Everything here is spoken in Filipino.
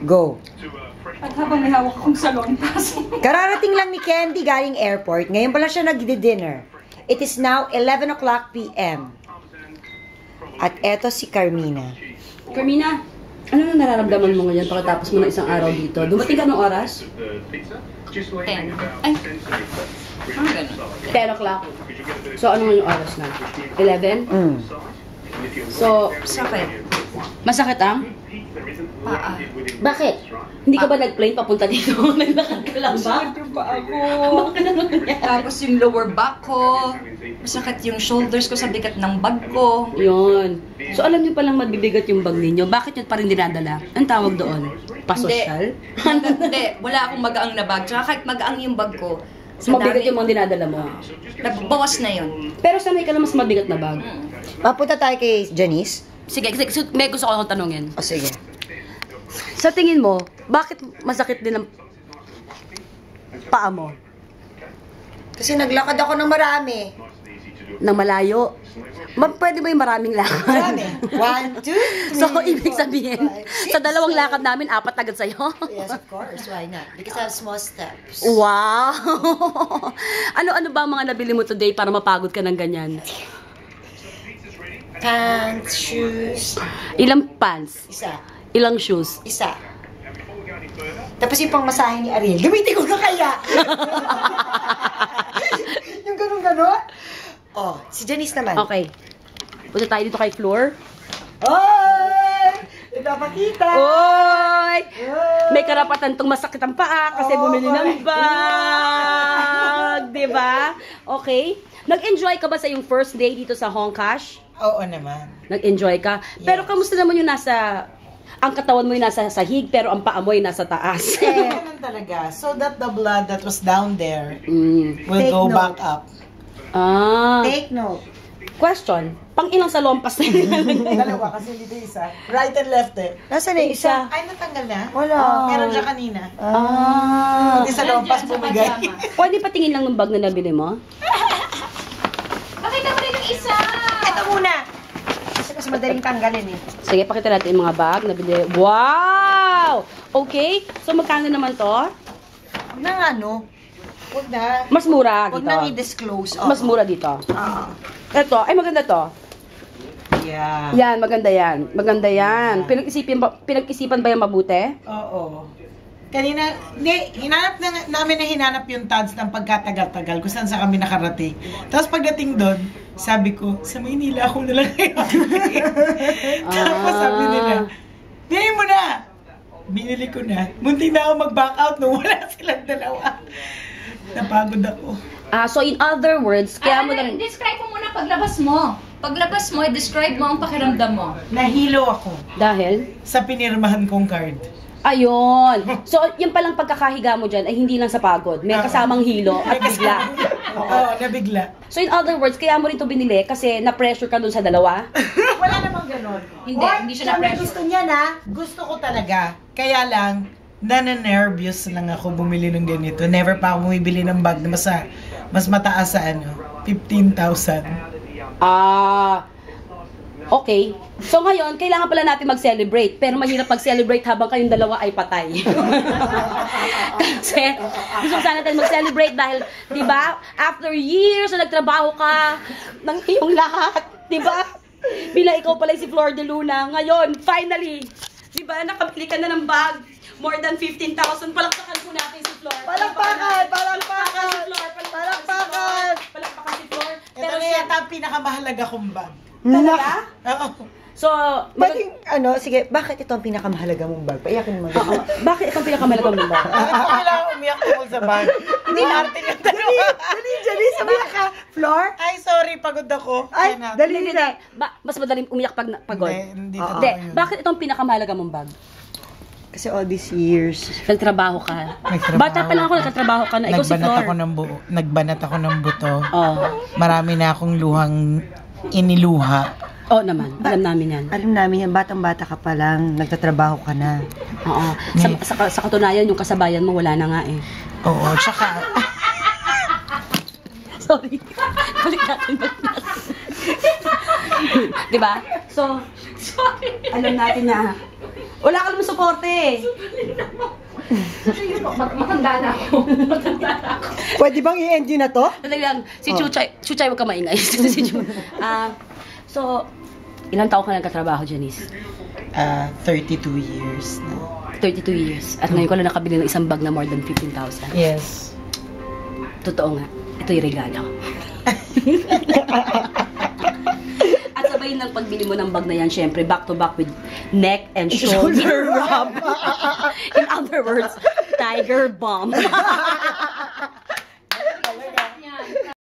Go. At habang may hawak akong salon, Kararating lang ni Candy galing airport. Ngayon pala siya nag-dinner. It is now 11 o'clock p.m. At eto si Carmina. Carmina, ano na nararamdaman mo ngayon pagkatapos mo ng isang araw dito? Dumating ka ng oras? 10. Ay, ano ganun? 10 o'clock. So, ano yung oras na? 11? So, Sakit. masakit ang? Paa. Bakit? Hindi ka ba nag-plane papunta dito? Naglakad ka lang ba? Masakit yung paa ko. Tapos yung lower back ko. Masakit yung shoulders ko sa bigat ng bag ko. Yun. So, alam niyo palang mabibigat yung bag ninyo. Bakit yun pa rin dinadala? Ang tawag doon? Pasosyal? Hindi. Wala akong magaang na bag. Tsaka kahit magaang yung bag ko, So, mabigat yung mga dinadala mo. nabawas na yun. Pero sanay ka na mas mabigat na bag. Papunta tayo kay Janice. Sige, may gusto ko akong tanungin. O sige. Sa tingin mo, bakit masakit din ang paa mo? Kasi naglakad ako ng marami. Nang malayo? Pwede ba yung maraming lakad? Marami. 1, 2, 3, So, ibig sabihin, 5, 6, sa dalawang lakad namin, 4 agad sa'yo? Yes, of course. Why not? Because I have small steps. Wow! Ano-ano ba ang mga nabili mo today para mapagod ka ng ganyan? Pants, shoes. Ilang pants? Isa. Ilang shoes? Isa. Tapos yung pangmasahe ni Ariel. Gamitin ko na kaya! Yung ganun-ganon. Oh, si Janice naman. Okay. Punta tayo dito kay Floor. Oy! Ipapakita! Oy! May karapatan tong masakit ang paa kasi bumili ng bag. Diba? Okay. Nag-enjoy ka ba sa yung first day dito sa Hongkash? Oo naman. Nag-enjoy ka? Yes. Pero kamusta naman yung nasa... Ang katawan mo yung nasa sahig, pero ang paa mo yung nasa taas. Ganun talaga. So that the blood that was down there will Take go note. back up. Take note. Question. Pang ilang salompas na yun? Dalawa kasi dito isa. Right and left eh. Nasaan na yung isa? Ay, natanggal na? Wala. Meron siya kanina. Ah. Hindi sa lompas bumigay. Pwede patingin lang ng bag na nabili mo? Pakita mo rin yung isa! Ito muna. Kasi mas madaling tanggalin eh. Sige, pakita natin yung mga bag na nabili. Wow! Okay. So, magkano naman to? Nang ano? Huwag na. Mas mura Huwag dito. nang i-disclose. Mas mura dito. Ito. Ay, maganda to. Yeah. Yan, maganda yan. Maganda yan. Pinag-isipan ba yung mabuti? Oo. Kanina, hinanap namin yung tads ng pagkatagal-tagal kung saan sa kami nakarating. Tapos pagdating doon, sabi ko, sa Maynila ako na lang kayo. Tapos sabi nila, bili mo na! Binili ko na. Muntik na ako mag-back out nung wala silang dalawa. Napagod ako. So in other words, kaya mo lang... Describe mo muna paglabas mo. Paglabas mo, describe mo ang pakiramdam mo. Nahilo ako Dahil? sa pinirmahan kong card. Ayun. So, yung palang pagkakahiga mo dyan ay hindi lang sa pagod. May kasamang hilo at bigla. Oo, nabigla. So, in other words, kaya mo rin ito binili kasi na-pressure ka dun sa dalawa? Wala namang ganon. Hindi siya na-pressure. Gusto niya na, gusto ko talaga. Kaya lang, nana-nervous lang ako bumili ng ganito. Never pa ako bumibili ng bag na mas mataas sa 15,000. Okay. So ngayon, kailangan pala natin mag-celebrate. Pero mahirap mag-celebrate habang kayong dalawa ay patay. Kasi gusto sana natin mag-celebrate dahil, di ba, after years na nagtrabaho ka ng iyong lahat, di ba? Bila ikaw pala si Flor de Luna. Ngayon, finally, di ba, nakabili ka na ng bag. More than 15,000. Palakpakan po natin si Flor. Palakpakan! Palakpakan si Flor. Palakpakan! Palakpakan si Flor. Ito na yata ang pinakamahalaga kong bag. Talaga? Oo. So, Pwedeng, sige, bakit ito ang pinakamahalaga mong bag? Paiyakin mo. bakit itong pinakamalagang mo ba? Bakit ko kailangan umiyak tungkol sa bag? Hindi natin yung dalawa. Dali, sabihan ka. Floor? Ay, sorry, pagod ako. Ay, Kaya na. dali Hindi, na. mas madaling umiyak pag pagod. Hindi Oo. totoo Hindi, yun. bakit itong pinakamahalaga mong bag? Kasi all these years. Nagtrabaho ka. Nagtrabaho Bata pa lang ako, nagtatrabaho ka na. Ikaw si Flor. Nagbanat ako ng buto. Oh. Marami na akong luhang iniluha. Oo naman, alam namin yan. Alam namin yan, batang-bata ka pa lang, nagtatrabaho ka na. Oo. Sa katunayan, yung kasabayan mo, wala na nga eh. Oo, tsaka... Sorry. Balik natin diba? So, alam natin na Wala ka naman suporte eh. Matanda na ako. Pwede bang i-end yun na to? Dali lang, si Chuchay, huwag ka maingay. So, ilang taon ka nagkatrabaho, Janice? 32 years na. 32 years. At ngayon ko lang nakabili ng isang bag na more than 15,000. Yes. Totoo nga. Ito yung regalo. At sabay ng pagbili mo ng bag na yan, syempre, back to back with neck and shoulder rub. In other words, tiger bomb.